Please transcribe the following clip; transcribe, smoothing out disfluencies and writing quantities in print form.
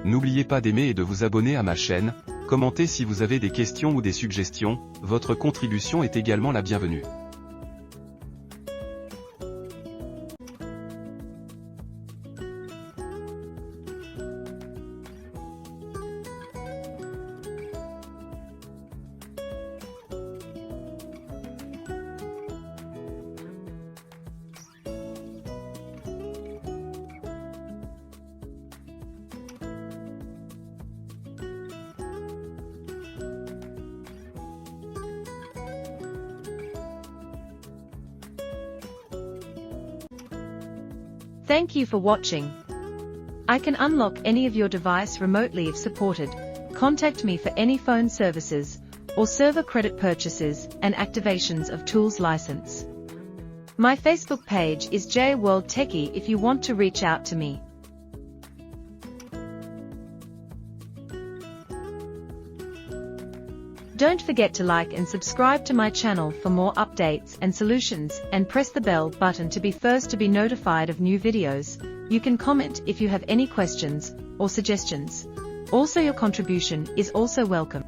N'oubliez pas d'aimer et de vous abonner à ma chaîne, commentez si vous avez des questions ou des suggestions, votre contribution est également la bienvenue. Thank you for watching. I can unlock any of your device remotely if supported. Contact me for any phone services, or server credit purchases, and activations of tools license. My Facebook page is JWorldTechie if you want to reach out to me. Don't forget to like and subscribe to my channel for more updates and solutions, and press the bell button to be first to be notified of new videos. You can comment if you have any questions or suggestions. Also, your contribution is also welcome.